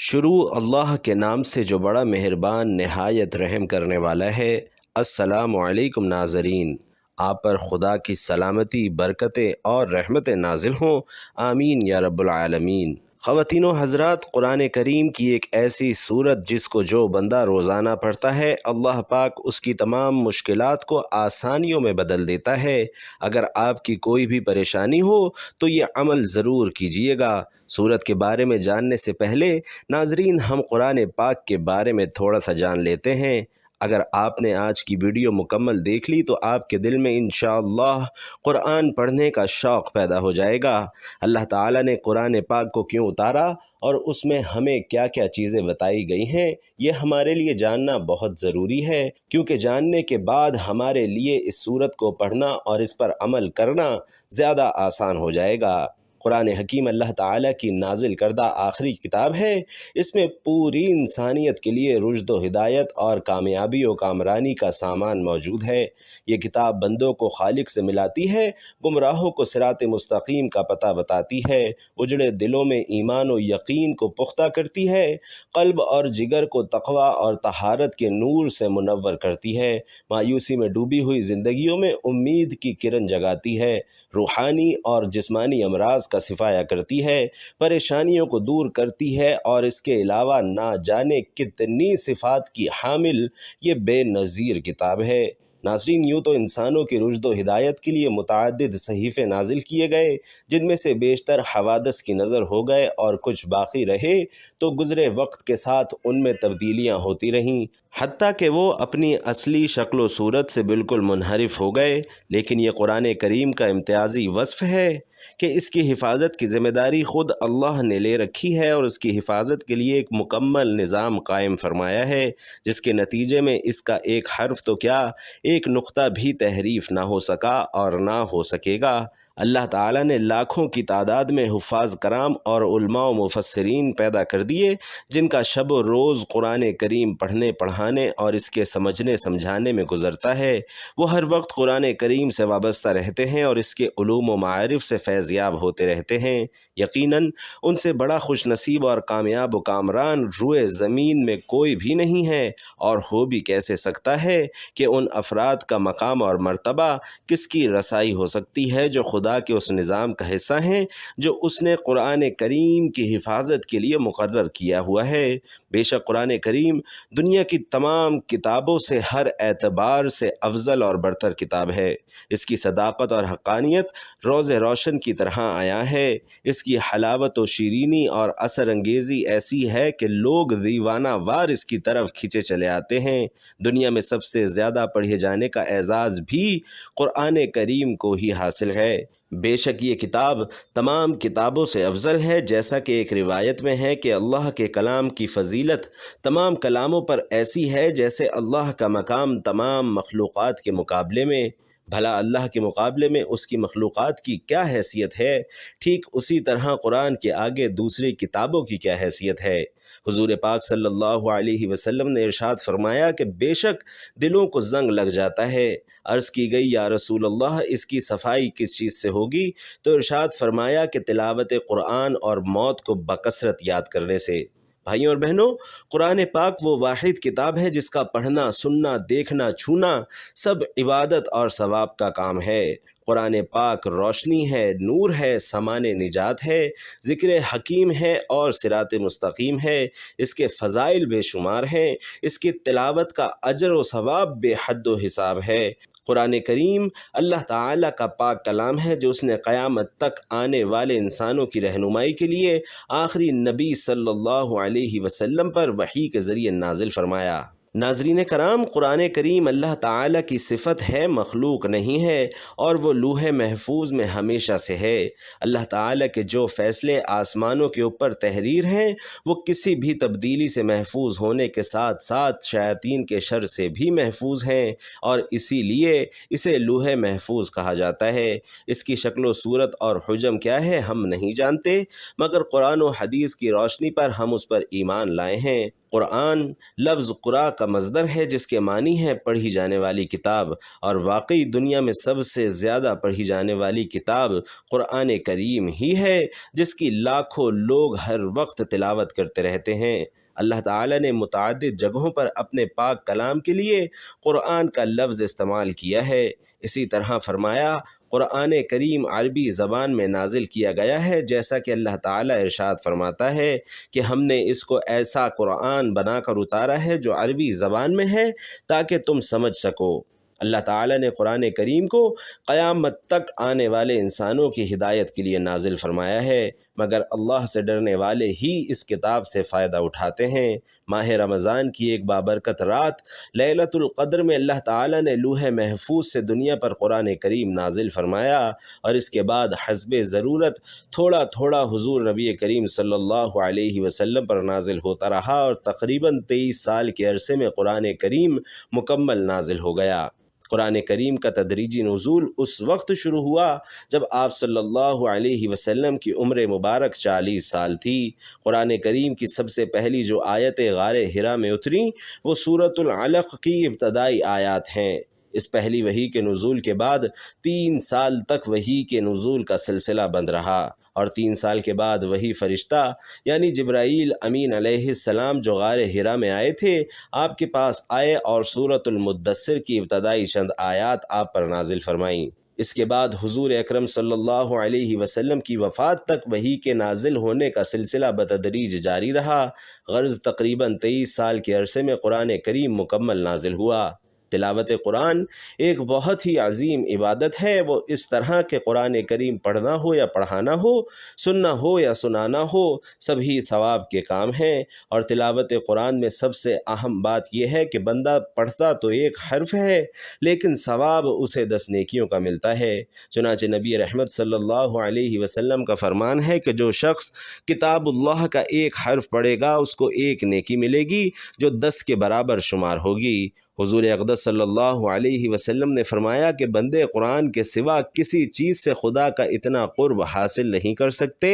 شروع اللہ کے نام سے جو بڑا مہربان نہایت رحم کرنے والا ہے۔ السلام علیکم ناظرین، آپ پر خدا کی سلامتی، برکتیں اور رحمتیں نازل ہوں، آمین یا رب العالمین۔ خواتین و حضرات، قرآن کریم کی ایک ایسی سورت جس کو جو بندہ روزانہ پڑھتا ہے، اللہ پاک اس کی تمام مشکلات کو آسانیوں میں بدل دیتا ہے۔ اگر آپ کی کوئی بھی پریشانی ہو تو یہ عمل ضرور کیجیے گا۔ سورت کے بارے میں جاننے سے پہلے ناظرین، ہم قرآن پاک کے بارے میں تھوڑا سا جان لیتے ہیں۔ اگر آپ نے آج کی ویڈیو مکمل دیکھ لی تو آپ کے دل میں انشاءاللہ قرآن پڑھنے کا شوق پیدا ہو جائے گا۔ اللہ تعالیٰ نے قرآن پاک کو کیوں اتارا اور اس میں ہمیں کیا کیا چیزیں بتائی گئی ہیں، یہ ہمارے لیے جاننا بہت ضروری ہے، کیونکہ جاننے کے بعد ہمارے لیے اس سورت کو پڑھنا اور اس پر عمل کرنا زیادہ آسان ہو جائے گا۔ قرآن حکیم اللہ تعالیٰ کی نازل کردہ آخری کتاب ہے۔ اس میں پوری انسانیت کے لیے رشد و ہدایت اور کامیابی و کامرانی کا سامان موجود ہے۔ یہ کتاب بندوں کو خالق سے ملاتی ہے، گمراہوں کو صراط مستقیم کا پتہ بتاتی ہے، اجڑے دلوں میں ایمان و یقین کو پختہ کرتی ہے، قلب اور جگر کو تقویٰ اور طہارت کے نور سے منور کرتی ہے، مایوسی میں ڈوبی ہوئی زندگیوں میں امید کی کرن جگاتی ہے، روحانی اور جسمانی امراض کا صفایا کرتی ہے، پریشانیوں کو دور کرتی ہے، اور اس کے علاوہ نہ جانے کتنی صفات کی حامل یہ بے نظیر کتاب ہے۔ ناظرین، یوں تو انسانوں کی رشد و ہدایت کے لیے متعدد صحیفے نازل کیے گئے، جن میں سے بیشتر حوادث کی نظر ہو گئے اور کچھ باقی رہے تو گزرے وقت کے ساتھ ان میں تبدیلیاں ہوتی رہیں، حتیٰ کہ وہ اپنی اصلی شکل و صورت سے بالکل منحرف ہو گئے۔ لیکن یہ قرآن کریم کا امتیازی وصف ہے کہ اس کی حفاظت کی ذمہ داری خود اللہ نے لے رکھی ہے، اور اس کی حفاظت کے لیے ایک مکمل نظام قائم فرمایا ہے، جس کے نتیجے میں اس کا ایک حرف تو کیا، ایک نقطہ بھی تحریف نہ ہو سکا اور نہ ہو سکے گا۔ اللہ تعالیٰ نے لاکھوں کی تعداد میں حفاظ کرام اور علماء و مفسرین پیدا کر دیے، جن کا شب و روز قرآن کریم پڑھنے پڑھانے اور اس کے سمجھنے سمجھانے میں گزرتا ہے۔ وہ ہر وقت قرآن کریم سے وابستہ رہتے ہیں اور اس کے علوم و معارف سے فیض یاب ہوتے رہتے ہیں۔ یقیناً ان سے بڑا خوش نصیب اور کامیاب و کامران روئے زمین میں کوئی بھی نہیں ہے، اور ہو بھی کیسے سکتا ہے کہ ان افراد کا مقام اور مرتبہ کس کی رسائی ہو سکتی ہے جو خدا کے اس نظام کا حصہ ہیں جو اس نے قرآن کریم کی حفاظت کے لیے مقرر کیا ہوا ہے۔ بے شک قرآن کریم دنیا کی تمام کتابوں سے ہر اعتبار سے افضل اور برتر کتاب ہے۔ اس کی صداقت اور حقانیت روز روشن کی طرح آیا ہے۔ اس کی حلاوت و شیرینی اور اثر انگیزی ایسی ہے کہ لوگ دیوانہ وار اس کی طرف کھینچے چلے آتے ہیں۔ دنیا میں سب سے زیادہ پڑھے جانے کا اعزاز بھی قرآن کریم کو ہی حاصل ہے۔ بے شک یہ کتاب تمام کتابوں سے افضل ہے، جیسا کہ ایک روایت میں ہے کہ اللہ کے کلام کی فضیلت تمام کلاموں پر ایسی ہے جیسے اللہ کا مقام تمام مخلوقات کے مقابلے میں۔ بھلا اللہ کے مقابلے میں اس کی مخلوقات کی کیا حیثیت ہے، ٹھیک اسی طرح قرآن کے آگے دوسری کتابوں کی کیا حیثیت ہے۔ حضور پاک صلی اللہ علیہ وسلم نے ارشاد فرمایا کہ بے شک دلوں کو زنگ لگ جاتا ہے۔ عرض کی گئی، یا رسول اللہ، اس کی صفائی کس چیز سے ہوگی؟ تو ارشاد فرمایا کہ تلاوت قرآن اور موت کو بکثرت یاد کرنے سے۔ بھائیوں اور بہنوں، قرآن پاک وہ واحد کتاب ہے جس کا پڑھنا، سننا، دیکھنا، چھونا سب عبادت اور ثواب کا کام ہے۔ قرآن پاک روشنی ہے، نور ہے، سامان نجات ہے، ذکر حکیم ہے اور صراط مستقیم ہے۔ اس کے فضائل بے شمار ہیں، اس کی تلاوت کا اجر و ثواب بے حد و حساب ہے۔ قرآن کریم اللہ تعالیٰ کا پاک کلام ہے جو اس نے قیامت تک آنے والے انسانوں کی رہنمائی کے لیے آخری نبی صلی اللہ علیہ وسلم پر وحی کے ذریعے نازل فرمایا۔ ناظرین کرام، قرآن کریم اللہ تعالیٰ کی صفت ہے، مخلوق نہیں ہے، اور وہ لوح محفوظ میں ہمیشہ سے ہے۔ اللہ تعالیٰ کے جو فیصلے آسمانوں کے اوپر تحریر ہیں وہ کسی بھی تبدیلی سے محفوظ ہونے کے ساتھ ساتھ شیاطین کے شر سے بھی محفوظ ہیں، اور اسی لیے اسے لوح محفوظ کہا جاتا ہے۔ اس کی شکل و صورت اور حجم کیا ہے ہم نہیں جانتے، مگر قرآن و حدیث کی روشنی پر ہم اس پر ایمان لائے ہیں۔ قرآن لفظ قرآ کا مصدر ہے جس کے معنی ہے پڑھی جانے والی کتاب، اور واقعی دنیا میں سب سے زیادہ پڑھی جانے والی کتاب قرآن کریم ہی ہے، جس کی لاکھوں لوگ ہر وقت تلاوت کرتے رہتے ہیں۔ اللہ تعالیٰ نے متعدد جگہوں پر اپنے پاک کلام کے لیے قرآن کا لفظ استعمال کیا ہے۔ اسی طرح فرمایا قرآن کریم عربی زبان میں نازل کیا گیا ہے، جیسا کہ اللہ تعالیٰ ارشاد فرماتا ہے کہ ہم نے اس کو ایسا قرآن بنا کر اتارا ہے جو عربی زبان میں ہے تاکہ تم سمجھ سکو۔ اللہ تعالیٰ نے قرآن کریم کو قیامت تک آنے والے انسانوں کی ہدایت کے لیے نازل فرمایا ہے، مگر اللہ سے ڈرنے والے ہی اس کتاب سے فائدہ اٹھاتے ہیں۔ ماہ رمضان کی ایک بابرکت رات لیلۃ القدر میں اللہ تعالیٰ نے لوح محفوظ سے دنیا پر قرآن کریم نازل فرمایا، اور اس کے بعد حسب ضرورت تھوڑا تھوڑا حضور نبی کریم صلی اللہ علیہ وسلم پر نازل ہوتا رہا، اور تقریباً 23 سال کے عرصے میں قرآن کریم مکمل نازل ہو گیا۔ قرآن کریم کا تدریجی نزول اس وقت شروع ہوا جب آپ صلی اللہ علیہ وسلم کی عمر مبارک 40 سال تھی۔ قرآن کریم کی سب سے پہلی جو آیتیں غار حرا میں اتریں وہ سورۃ العلق کی ابتدائی آیات ہیں۔ اس پہلی وحی کے نزول کے بعد 3 سال تک وحی کے نزول کا سلسلہ بند رہا، اور 3 سال کے بعد وہی فرشتہ یعنی جبرائیل امین علیہ السلام جو غار حرا میں آئے تھے آپ کے پاس آئے اور سورۃ المدثر کی ابتدائی چند آیات آپ پر نازل فرمائیں۔ اس کے بعد حضور اکرم صلی اللہ علیہ وسلم کی وفات تک وحی کے نازل ہونے کا سلسلہ بتدریج جاری رہا، غرض تقریباً 23 سال کے عرصے میں قرآن کریم مکمل نازل ہوا۔ تلاوت قرآن ایک بہت ہی عظیم عبادت ہے۔ وہ اس طرح کہ قرآن کریم پڑھنا ہو یا پڑھانا ہو، سننا ہو یا سنانا ہو، سبھی ثواب کے کام ہیں، اور تلاوت قرآن میں سب سے اہم بات یہ ہے کہ بندہ پڑھتا تو ایک حرف ہے لیکن ثواب اسے 10 نیکیوں کا ملتا ہے۔ چنانچہ نبی رحمت صلی اللہ علیہ وسلم کا فرمان ہے کہ جو شخص کتاب اللہ کا ایک حرف پڑھے گا اس کو 1 نیکی ملے گی جو 10 کے برابر شمار ہوگی۔ حضور اقدس صلی اللہ علیہ وسلم نے فرمایا کہ بندے قرآن کے سوا کسی چیز سے خدا کا اتنا قرب حاصل نہیں کر سکتے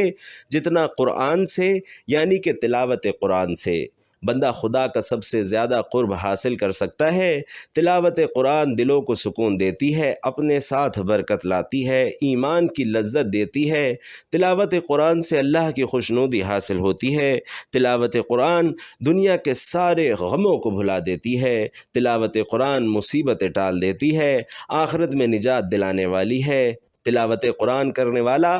جتنا قرآن سے، یعنی کہ تلاوت قرآن سے۔ بندہ خدا کا سب سے زیادہ قرب حاصل کر سکتا ہے۔ تلاوت قرآن دلوں کو سکون دیتی ہے، اپنے ساتھ برکت لاتی ہے، ایمان کی لذت دیتی ہے۔ تلاوت قرآن سے اللہ کی خوشنودی حاصل ہوتی ہے۔ تلاوت قرآن دنیا کے سارے غموں کو بھلا دیتی ہے۔ تلاوت قرآن مصیبتیں ٹال دیتی ہے، آخرت میں نجات دلانے والی ہے۔ تلاوت قرآن کرنے والا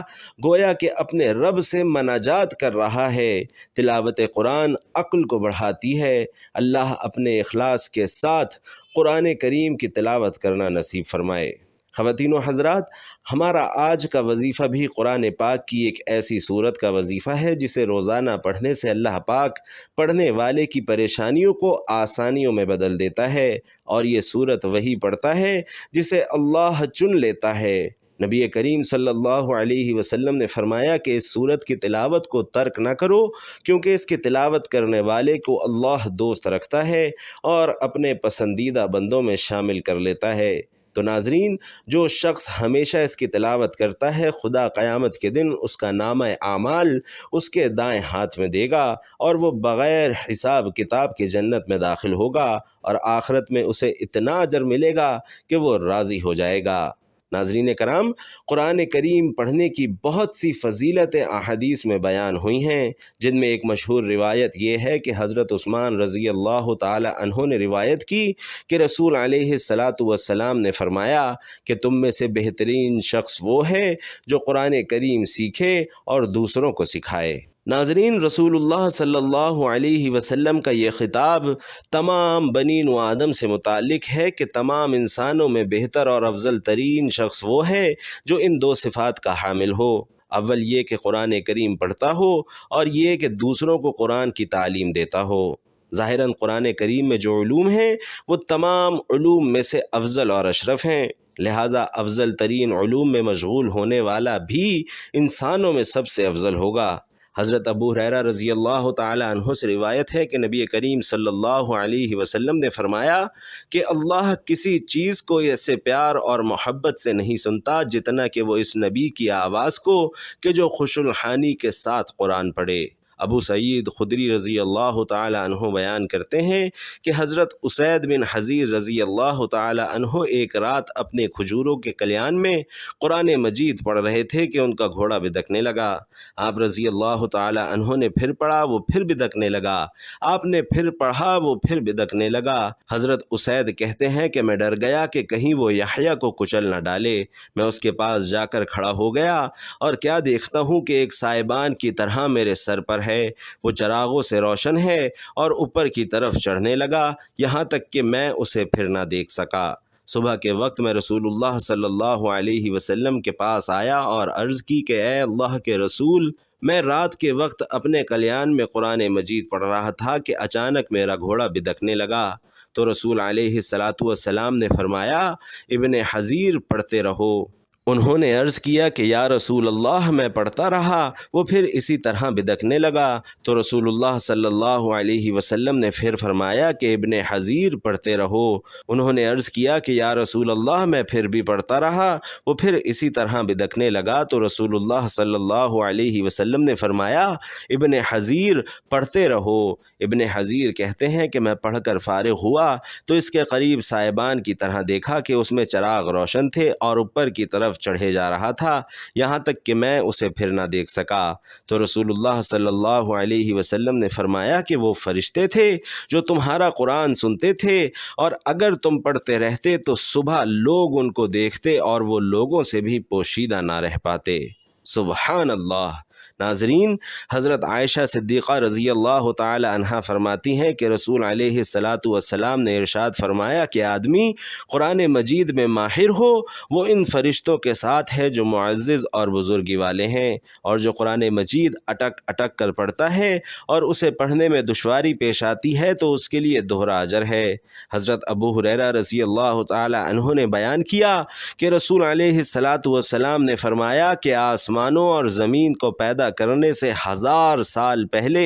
گویا کہ اپنے رب سے مناجات کر رہا ہے۔ تلاوت قرآن عقل کو بڑھاتی ہے۔ اللہ اپنے اخلاص کے ساتھ قرآن کریم کی تلاوت کرنا نصیب فرمائے۔ خواتین و حضرات، ہمارا آج کا وظیفہ بھی قرآن پاک کی ایک ایسی صورت کا وظیفہ ہے جسے روزانہ پڑھنے سے اللہ پاک پڑھنے والے کی پریشانیوں کو آسانیوں میں بدل دیتا ہے، اور یہ صورت وہی پڑھتا ہے جسے اللہ چن لیتا ہے۔ نبی کریم صلی اللہ علیہ وسلم نے فرمایا کہ اس صورت کی تلاوت کو ترک نہ کرو، کیونکہ اس کی تلاوت کرنے والے کو اللہ دوست رکھتا ہے اور اپنے پسندیدہ بندوں میں شامل کر لیتا ہے۔ تو ناظرین، جو شخص ہمیشہ اس کی تلاوت کرتا ہے خدا قیامت کے دن اس کا نامہ اعمال اس کے دائیں ہاتھ میں دے گا، اور وہ بغیر حساب کتاب کی جنت میں داخل ہوگا، اور آخرت میں اسے اتنا اجر ملے گا کہ وہ راضی ہو جائے گا۔ ناظرین کرام، قرآن کریم پڑھنے کی بہت سی فضیلتیں احادیث میں بیان ہوئی ہیں، جن میں ایک مشہور روایت یہ ہے کہ حضرت عثمان رضی اللہ تعالی عنہ نے روایت کی کہ رسول علیہ الصلاۃ والسلام نے فرمایا کہ تم میں سے بہترین شخص وہ ہے جو قرآن کریم سیکھے اور دوسروں کو سکھائے۔ ناظرین، رسول اللہ صلی اللہ علیہ وسلم کا یہ خطاب تمام بنی نو آدم سے متعلق ہے کہ تمام انسانوں میں بہتر اور افضل ترین شخص وہ ہے جو ان 2 صفات کا حامل ہو۔ اول یہ کہ قرآن کریم پڑھتا ہو، اور یہ کہ دوسروں کو قرآن کی تعلیم دیتا ہو۔ ظاہراً قرآن کریم میں جو علوم ہیں وہ تمام علوم میں سے افضل اور اشرف ہیں، لہٰذا افضل ترین علوم میں مشغول ہونے والا بھی انسانوں میں سب سے افضل ہوگا۔ حضرت ابو ہریرہ رضی اللہ تعالی عنہ سے روایت ہے کہ نبی کریم صلی اللہ علیہ وسلم نے فرمایا کہ اللہ کسی چیز کو ایسے پیار اور محبت سے نہیں سنتا جتنا کہ وہ اس نبی کی آواز کو کہ جو خوش الحانی کے ساتھ قرآن پڑھے۔ ابو سعید خدری رضی اللہ تعالی عنہ بیان کرتے ہیں کہ حضرت اسید بن حضیر رضی اللہ تعالی عنہ ایک رات اپنے کھجوروں کے کلیان میں قرآن مجید پڑھ رہے تھے کہ ان کا گھوڑا بدکنے لگا۔ آپ رضی اللہ تعالی عنہ نے پھر پڑھا، وہ پھر بدکنے لگا۔ آپ نے پھر پڑھا، وہ پھر بدکنے لگا۔ حضرت اسید کہتے ہیں کہ میں ڈر گیا کہ کہیں وہ یحییٰ کو کچل نہ ڈالے۔ میں اس کے پاس جا کر کھڑا ہو گیا اور کیا دیکھتا ہوں کہ ایک سائبان کی طرح میرے سر پر ہے، وہ چراغوں سے روشن ہے اور اوپر کی طرف چڑھنے لگا یہاں تک کہ میں اسے پھر نہ دیکھ سکا۔ صبح کے وقت میں رسول اللہ صلی اللہ علیہ وسلم کے پاس آیا اور عرض کی کہ اے اللہ کے رسول، میں رات کے وقت اپنے کلیان میں قرآن مجید پڑھ رہا تھا کہ اچانک میرا گھوڑا بدکنے لگا۔ تو رسول علیہ السلام نے فرمایا ابن حضیر پڑھتے رہو۔ انہوں نے عرض کیا کہ یا رسول اللہ میں پڑھتا رہا، وہ پھر اسی طرح بدکنے لگا۔ تو رسول اللہ صلی اللہ علیہ وسلم نے پھر فرمایا کہ ابن حضیر پڑھتے رہو۔ انہوں نے عرض کیا کہ یا رسول اللہ میں پھر بھی پڑھتا رہا، وہ پھر اسی طرح بدکنے لگا۔ تو رسول اللہ صلی اللہ علیہ وسلم نے فرمایا ابن حضیر پڑھتے رہو۔ ابن حضیر کہتے ہیں کہ میں پڑھ کر فارغ ہوا تو اس کے قریب سائبان کی طرح دیکھا کہ اس میں چراغ روشن تھے اور اوپر کی طرف چڑھے جا رہا تھا یہاں تک کہ میں اسے پھر نہ دیکھ سکا۔ تو رسول اللہ صلی اللہ علیہ وسلم نے فرمایا کہ وہ فرشتے تھے جو تمہارا قرآن سنتے تھے، اور اگر تم پڑھتے رہتے تو صبح لوگ ان کو دیکھتے اور وہ لوگوں سے بھی پوشیدہ نہ رہ پاتے۔ سبحان اللہ۔ ناظرین، حضرت عائشہ صدیقہ رضی اللہ تعالی عنہا فرماتی ہیں کہ رسول علیہ السلام نے ارشاد فرمایا کہ آدمی قرآن مجید میں ماہر ہو وہ ان فرشتوں کے ساتھ ہے جو معزز اور بزرگی والے ہیں، اور جو قرآن مجید اٹک اٹک کر پڑھتا ہے اور اسے پڑھنے میں دشواری پیش آتی ہے تو اس کے لیے دوہرا اجر ہے۔ حضرت ابو ہریرہ رضی اللہ تعالی عنہ نے بیان کیا کہ رسول علیہ السلام نے فرمایا کہ آسمانوں اور زمین کو پیدا کرنے سے 1000 سال پہلے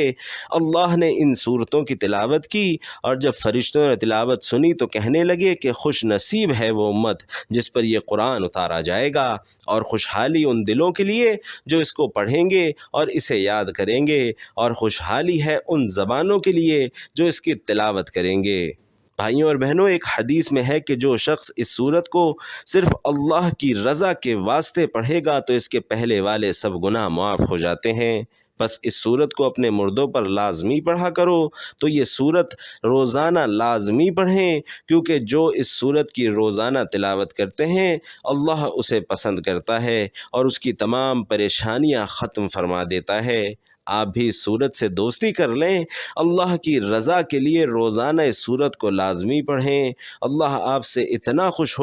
اللہ نے ان صورتوں کی تلاوت کی، اور جب فرشتوں نے تلاوت سنی تو کہنے لگے کہ خوش نصیب ہے وہ امت جس پر یہ قرآن اتارا جائے گا، اور خوشحالی ان دلوں کے لیے جو اس کو پڑھیں گے اور اسے یاد کریں گے، اور خوشحالی ہے ان زبانوں کے لیے جو اس کی تلاوت کریں گے۔ بھائیوں اور بہنوں، ایک حدیث میں ہے کہ جو شخص اس سورت کو صرف اللہ کی رضا کے واسطے پڑھے گا تو اس کے پہلے والے سب گناہ معاف ہو جاتے ہیں۔ بس اس سورت کو اپنے مردوں پر لازمی پڑھا کرو۔ تو یہ سورت روزانہ لازمی پڑھیں، کیونکہ جو اس سورت کی روزانہ تلاوت کرتے ہیں اللہ اسے پسند کرتا ہے اور اس کی تمام پریشانیاں ختم فرما دیتا ہے۔ آپ بھی اس سورت سے دوستی کر لیں، اللہ کی رضا کے لیے روزانہ اس سورت کو لازمی پڑھیں۔ اللہ آپ سے اتنا خوش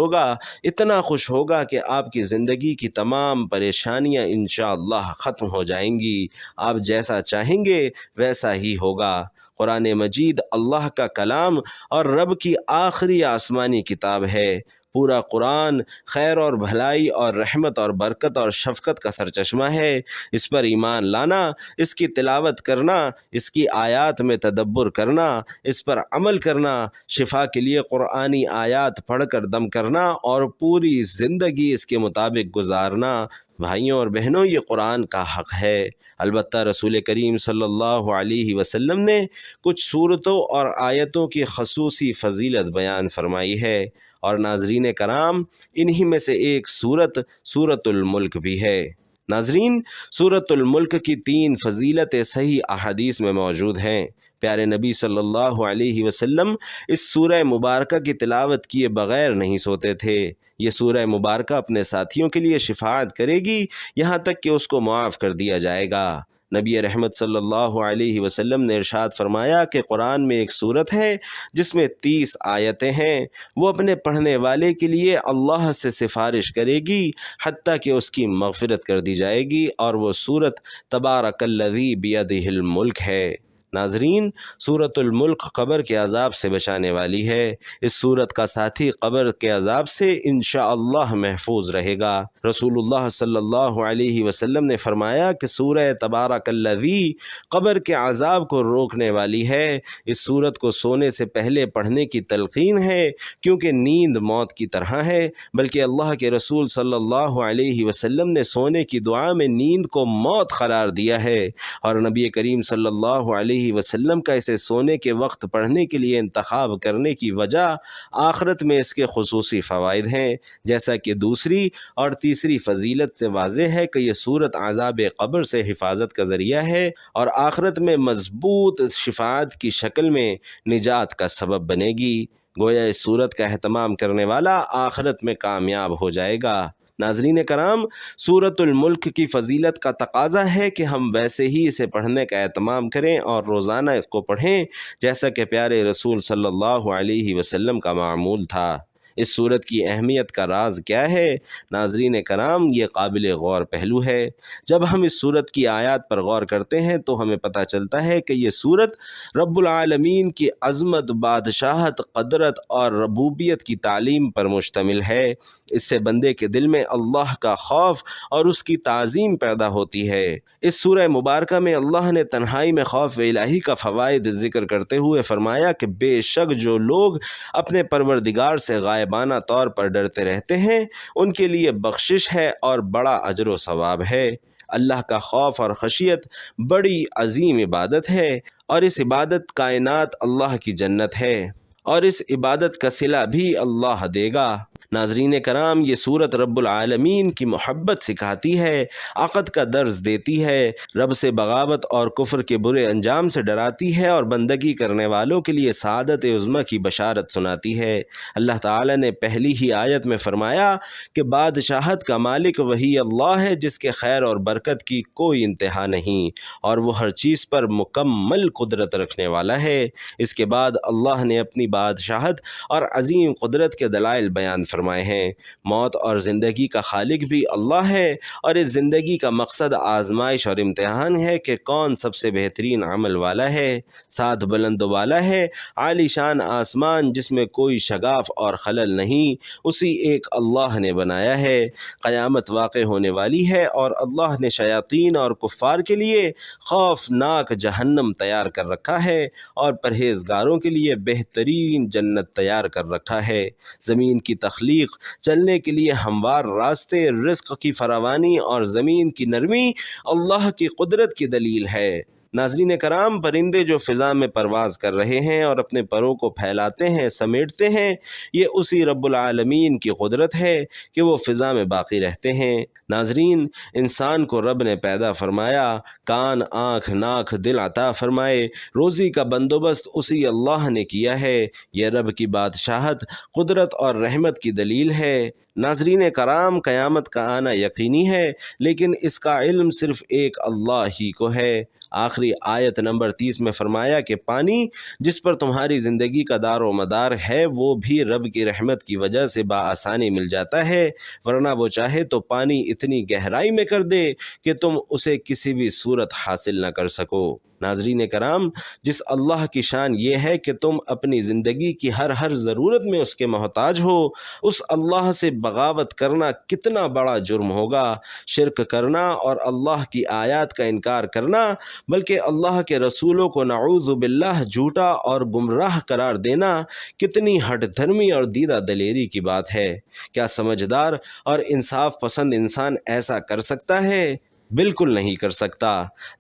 ہوگا کہ آپ کی زندگی کی تمام پریشانیاں انشاءاللہ ختم ہو جائیں گی۔ آپ جیسا چاہیں گے ویسا ہی ہوگا۔ قرآن مجید اللہ کا کلام اور رب کی آخری آسمانی کتاب ہے۔ پورا قرآن خیر اور بھلائی اور رحمت اور برکت اور شفقت کا سرچشمہ ہے۔ اس پر ایمان لانا، اس کی تلاوت کرنا، اس کی آیات میں تدبر کرنا، اس پر عمل کرنا، شفا کے لیے قرآنی آیات پڑھ کر دم کرنا اور پوری زندگی اس کے مطابق گزارنا۔ بھائیوں اور بہنوں، یہ قرآن کا حق ہے۔ البتہ رسول کریم صلی اللہ علیہ وسلم نے کچھ صورتوں اور آیتوں کی خصوصی فضیلت بیان فرمائی ہے، اور ناظرین کرام، انہی میں سے ایک سورۃ الملک بھی ہے۔ ناظرین، سورۃ الملک کی 3 فضیلتیں صحیح احادیث میں موجود ہیں۔ پیارے نبی صلی اللہ علیہ وسلم اس سورہ مبارکہ کی تلاوت کیے بغیر نہیں سوتے تھے۔ یہ سورہ مبارکہ اپنے ساتھیوں کے لیے شفاعت کرے گی یہاں تک کہ اس کو معاف کر دیا جائے گا۔ نبی رحمت صلی اللہ علیہ وسلم نے ارشاد فرمایا کہ قرآن میں ایک سورت ہے جس میں 30 آیتیں ہیں، وہ اپنے پڑھنے والے کے لیے اللہ سے سفارش کرے گی حتیٰ کہ اس کی مغفرت کر دی جائے گی، اور وہ سورت تبارک الذی بیدہ الملک ہے۔ ناظرین، سورۃ الملک قبر کے عذاب سے بچانے والی ہے۔ اس سورت کا ساتھی قبر کے عذاب سے انشاءاللہ محفوظ رہے گا۔ رسول اللہ صلی اللہ علیہ وسلم نے فرمایا کہ سورہ تبارک الذی قبر کے عذاب کو روکنے والی ہے۔ اس سورت کو سونے سے پہلے پڑھنے کی تلقین ہے، کیونکہ نیند موت کی طرح ہے، بلکہ اللہ کے رسول صلی اللہ علیہ وسلم نے سونے کی دعا میں نیند کو موت قرار دیا ہے، اور نبی کریم صلی اللہ علیہ وسلم کا اسے سونے کے وقت پڑھنے کے لیے انتخاب کرنے کی وجہ آخرت میں اس کے خصوصی فوائد ہیں، جیسا کہ دوسری اور تیسری فضیلت سے واضح ہے کہ یہ سورت عذاب قبر سے حفاظت کا ذریعہ ہے اور آخرت میں مضبوط شفاعت کی شکل میں نجات کا سبب بنے گی۔ گویا اس سورت کا اہتمام کرنے والا آخرت میں کامیاب ہو جائے گا۔ ناظرین کرام، سورۃ الملک کی فضیلت کا تقاضا ہے کہ ہم ویسے ہی اسے پڑھنے کا اہتمام کریں اور روزانہ اس کو پڑھیں، جیسا کہ پیارے رسول صلی اللہ علیہ وسلم کا معمول تھا۔ اس سورت کی اہمیت کا راز کیا ہے؟ ناظرین کرام، یہ قابل غور پہلو ہے۔ جب ہم اس سورت کی آیات پر غور کرتے ہیں تو ہمیں پتہ چلتا ہے کہ یہ سورت رب العالمین کی عظمت، بادشاہت، قدرت اور ربوبیت کی تعلیم پر مشتمل ہے۔ اس سے بندے کے دل میں اللہ کا خوف اور اس کی تعظیم پیدا ہوتی ہے۔ اس سورہ مبارکہ میں اللہ نے تنہائی میں خوف الہی کا فوائد ذکر کرتے ہوئے فرمایا کہ بے شک جو لوگ اپنے پروردگار سے غائبانہ طور پر ڈرتے رہتے ہیں ان کے لیے بخشش ہے اور بڑا اجر و ثواب ہے۔ اللہ کا خوف اور خشیت بڑی عظیم عبادت ہے، اور اس عبادت کائنات اللہ کی جنت ہے، اور اس عبادت کا صلہ بھی اللہ دے گا۔ ناظرین کرام، یہ سورت رب العالمین کی محبت سکھاتی ہے، عقد کا درس دیتی ہے، رب سے بغاوت اور کفر کے برے انجام سے ڈراتی ہے، اور بندگی کرنے والوں کے لیے سعادت عظمیٰ کی بشارت سناتی ہے۔ اللہ تعالی نے پہلی ہی آیت میں فرمایا کہ بادشاہت کا مالک وہی اللہ ہے جس کے خیر اور برکت کی کوئی انتہا نہیں، اور وہ ہر چیز پر مکمل قدرت رکھنے والا ہے۔ اس کے بعد اللہ نے اپنی بادشاہت اور عظیم قدرت کے دلائل بیان فرمائے ہیں۔ موت اور زندگی کا خالق بھی اللہ ہے، اور اس زندگی کا مقصد آزمائش اور امتحان ہے کہ کون سب سے بہترین عمل والا ہے۔ ساتھ بلند و بالا ہے، عالی شان آسمان جس میں کوئی شگاف اور خلل نہیں، اسی ایک اللہ نے بنایا ہے۔ قیامت واقع ہونے والی ہے، اور اللہ نے شیاطین اور کفار کے لیے خوفناک جہنم تیار کر رکھا ہے، اور پرہیزگاروں کے لیے بہترین جنت تیار کر رکھا ہے۔ زمین کی تخلیق، چلنے کے لیے ہموار راستے، رزق کی فراوانی اور زمین کی نرمی اللہ کی قدرت کی دلیل ہے۔ ناظرین کرام، پرندے جو فضا میں پرواز کر رہے ہیں اور اپنے پروں کو پھیلاتے ہیں، سمیٹتے ہیں، یہ اسی رب العالمین کی قدرت ہے کہ وہ فضا میں باقی رہتے ہیں۔ ناظرین، انسان کو رب نے پیدا فرمایا، کان، آنکھ، ناک، دل عطا فرمائے، روزی کا بندوبست اسی اللہ نے کیا ہے۔ یہ رب کی بادشاہت، قدرت اور رحمت کی دلیل ہے۔ ناظرین کرام، قیامت کا آنا یقینی ہے، لیکن اس کا علم صرف ایک اللہ ہی کو ہے۔ آخری آیت نمبر 30 میں فرمایا کہ پانی جس پر تمہاری زندگی کا دار و مدار ہے وہ بھی رب کی رحمت کی وجہ سے بآسانی مل جاتا ہے، ورنہ وہ چاہے تو پانی اتنی گہرائی میں کر دے کہ تم اسے کسی بھی صورت حاصل نہ کر سکو۔ ناظرین کرام، جس اللہ کی شان یہ ہے کہ تم اپنی زندگی کی ہر ضرورت میں اس کے محتاج ہو، اس اللہ سے بغاوت کرنا کتنا بڑا جرم ہوگا۔ شرک کرنا اور اللہ کی آیات کا انکار کرنا، بلکہ اللہ کے رسولوں کو نعوذ باللہ جھوٹا اور گمراہ قرار دینا کتنی ہٹ دھرمی اور دیدہ دلیری کی بات ہے۔ کیا سمجھدار اور انصاف پسند انسان ایسا کر سکتا ہے؟ بالکل نہیں کر سکتا۔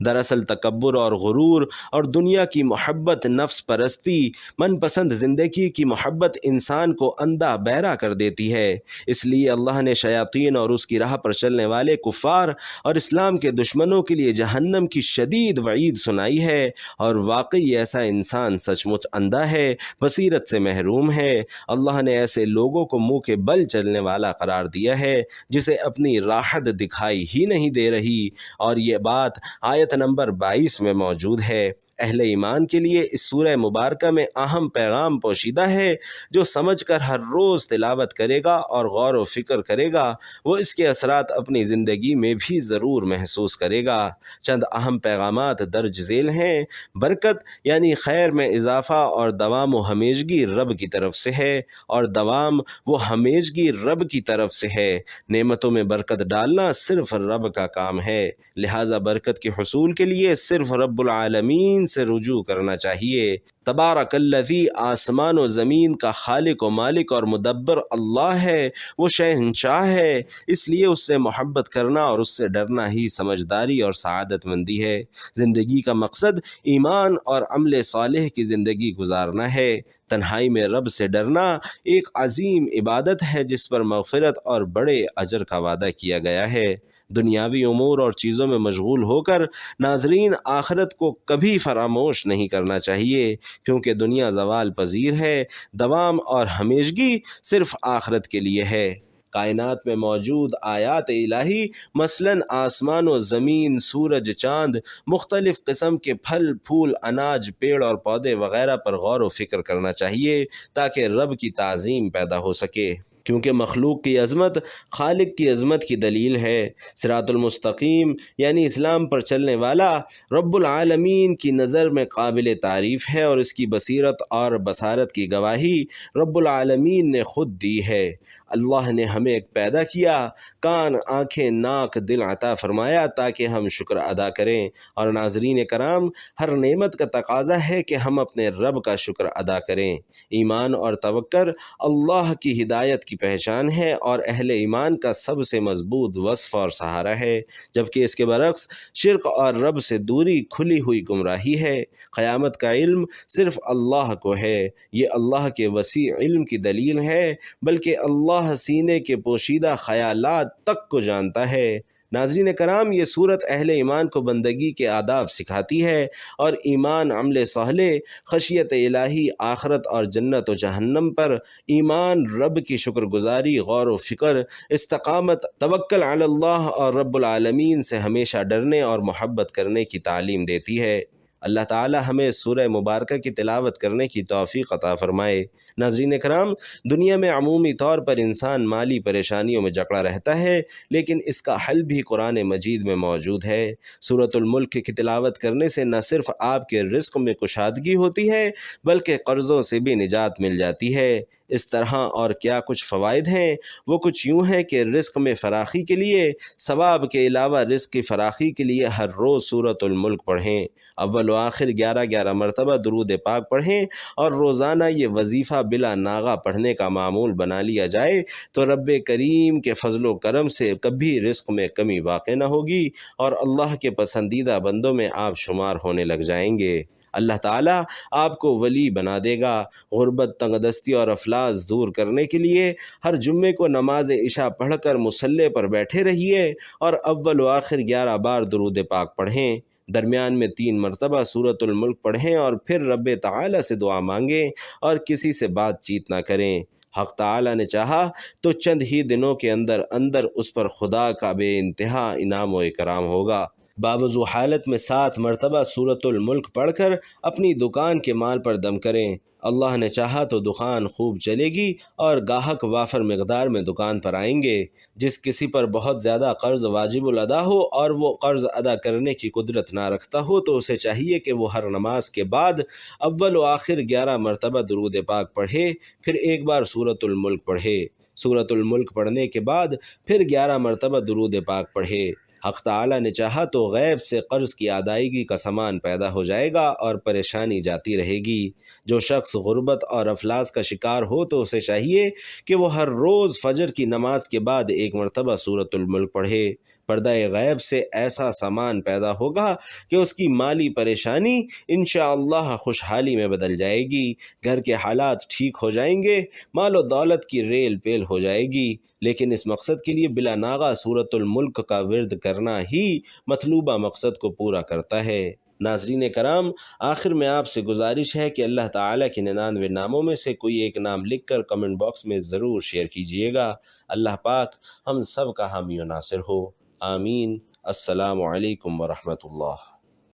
دراصل تکبر اور غرور اور دنیا کی محبت، نفس پرستی، من پسند زندگی کی محبت انسان کو اندھا بہرا کر دیتی ہے۔ اس لیے اللہ نے شیاطین اور اس کی راہ پر چلنے والے کفار اور اسلام کے دشمنوں کے لیے جہنم کی شدید وعید سنائی ہے، اور واقعی ایسا انسان سچ مچ اندھا ہے، بصیرت سے محروم ہے۔ اللہ نے ایسے لوگوں کو منہ کے بل چلنے والا قرار دیا ہے جسے اپنی راحت دکھائی ہی نہیں دے رہی، اور یہ بات آیت نمبر 22 میں موجود ہے۔ اہل ایمان کے لیے اس سورہ مبارکہ میں اہم پیغام پوشیدہ ہے جو سمجھ کر ہر روز تلاوت کرے گا اور غور و فکر کرے گا وہ اس کے اثرات اپنی زندگی میں بھی ضرور محسوس کرے گا۔ چند اہم پیغامات درج ذیل ہیں۔ برکت یعنی خیر میں اضافہ اور دوام و ہمیشگی رب کی طرف سے ہے، اور دوام وہ ہمیشگی رب کی طرف سے ہے۔ نعمتوں میں برکت ڈالنا صرف رب کا کام ہے، لہٰذا برکت کے حصول کے لیے صرف رب العالمین سے رجوع کرنا چاہیے۔ تبارک الذی، آسمان و زمین کا خالق و مالک اور مدبر اللہ ہے، وہ شہنشاہ ہے، اس لیے اس سے محبت کرنا اور اس سے ڈرنا ہی سمجھداری اور سعادت مندی ہے۔ زندگی کا مقصد ایمان اور عمل صالح کی زندگی گزارنا ہے۔ تنہائی میں رب سے ڈرنا ایک عظیم عبادت ہے جس پر مغفرت اور بڑے اجر کا وعدہ کیا گیا ہے۔ دنیاوی امور اور چیزوں میں مشغول ہو کر ناظرین آخرت کو کبھی فراموش نہیں کرنا چاہیے، کیونکہ دنیا زوال پذیر ہے، دوام اور ہمیشگی صرف آخرت کے لیے ہے۔ کائنات میں موجود آیات الہی مثلاً آسمان و زمین، سورج، چاند، مختلف قسم کے پھل پھول، اناج، پیڑ اور پودے وغیرہ پر غور و فکر کرنا چاہیے تاکہ رب کی تعظیم پیدا ہو سکے، کیونکہ مخلوق کی عظمت خالق کی عظمت کی دلیل ہے۔ صراط المستقیم یعنی اسلام پر چلنے والا رب العالمین کی نظر میں قابل تعریف ہے، اور اس کی بصیرت اور بصارت کی گواہی رب العالمین نے خود دی ہے۔ اللہ نے ہمیں ایک پیدا کیا، کان، آنکھیں، ناک، دل عطا فرمایا تاکہ ہم شکر ادا کریں، اور ناظرین کرام ہر نعمت کا تقاضا ہے کہ ہم اپنے رب کا شکر ادا کریں۔ ایمان اور توکل اللہ کی ہدایت کی پہچان ہے اور اہل ایمان کا سب سے مضبوط وصف اور سہارا ہے، جبکہ اس کے برعکس شرک اور رب سے دوری کھلی ہوئی گمراہی ہے۔ قیامت کا علم صرف اللہ کو ہے، یہ اللہ کے وسیع علم کی دلیل ہے، بلکہ اللہ سینے کے پوشیدہ خیالات تک کو جانتا ہے۔ ناظرین کرام، یہ صورت اہل ایمان کو بندگی کے آداب سکھاتی ہے، اور ایمان، عمل صالح، خشیت الہی، آخرت اور جنت و جہنم پر ایمان، رب کی شکر گزاری، غور و فکر، استقامت، توکل علی اللہ اور رب العالمین سے ہمیشہ ڈرنے اور محبت کرنے کی تعلیم دیتی ہے۔ اللہ تعالی ہمیں سورہ مبارکہ کی تلاوت کرنے کی توفیق عطا فرمائے۔ ناظرین کرام، دنیا میں عمومی طور پر انسان مالی پریشانیوں میں جکڑا رہتا ہے، لیکن اس کا حل بھی قرآن مجید میں موجود ہے۔ سورۃ الملک کی تلاوت کرنے سے نہ صرف آپ کے رزق میں کشادگی ہوتی ہے، بلکہ قرضوں سے بھی نجات مل جاتی ہے۔ اس طرح اور کیا کچھ فوائد ہیں، وہ کچھ یوں ہیں کہ رزق میں فراخی کے لیے، ثواب کے علاوہ رزق کی فراخی کے لیے ہر روز سورۃ الملک پڑھیں، اول و آخر 11 مرتبہ درود پاک پڑھیں، اور روزانہ یہ وظیفہ بلا ناغہ پڑھنے کا معمول بنا لیا جائے تو رب کریم کے فضل و کرم سے کبھی رزق میں کمی واقع نہ ہوگی، اور اللہ کے پسندیدہ بندوں میں آپ شمار ہونے لگ جائیں گے۔ اللہ تعالیٰ آپ کو ولی بنا دے گا۔ غربت، تنگ دستی اور افلاس دور کرنے کے لیے ہر جمعے کو نماز عشاء پڑھ کر مصلی پر بیٹھے رہیے، اور اول و آخر 11 بار درود پاک پڑھیں۔ درمیان میں 3 مرتبہ سورۃ الملک پڑھیں، اور پھر رب تعالیٰ سے دعا مانگیں اور کسی سے بات چیت نہ کریں۔ حق تعالیٰ نے چاہا تو چند ہی دنوں کے اندر اندر اس پر خدا کا بے انتہا انعام و اکرام ہوگا۔ باوضو حالت میں 7 مرتبہ سورۃ الملک پڑھ کر اپنی دکان کے مال پر دم کریں۔ اللہ نے چاہا تو دکان خوب چلے گی اور گاہک وافر مقدار میں دکان پر آئیں گے۔ جس کسی پر بہت زیادہ قرض واجب الادا ہو اور وہ قرض ادا کرنے کی قدرت نہ رکھتا ہو تو اسے چاہیے کہ وہ ہر نماز کے بعد اول و آخر 11 مرتبہ درود پاک پڑھے، پھر ایک بار سورۃ الملک پڑھے۔ سورۃ الملک پڑھنے کے بعد پھر 11 مرتبہ درود پاک پڑھے۔ حق تعالیٰ نے چاہا تو غیب سے قرض کی ادائیگی کا سامان پیدا ہو جائے گا اور پریشانی جاتی رہے گی۔ جو شخص غربت اور افلاس کا شکار ہو تو اسے چاہیے کہ وہ ہر روز فجر کی نماز کے بعد 1 مرتبہ سورۃ الملک پڑھے۔ پردہ غیب سے ایسا سامان پیدا ہوگا کہ اس کی مالی پریشانی انشاءاللہ خوشحالی میں بدل جائے گی، گھر کے حالات ٹھیک ہو جائیں گے، مال و دولت کی ریل پیل ہو جائے گی۔ لیکن اس مقصد کے لیے بلا ناغہ سورۃ الملک کا ورد کرنا ہی مطلوبہ مقصد کو پورا کرتا ہے۔ ناظرین کرام، آخر میں آپ سے گزارش ہے کہ اللہ تعالیٰ کے 99 ناموں میں سے کوئی ایک نام لکھ کر کمنٹ باکس میں ضرور شیئر کیجیے گا۔ اللہ پاک ہم سب کا حامی و ناصر ہو، آمین۔ السلام علیکم ورحمۃ اللہ۔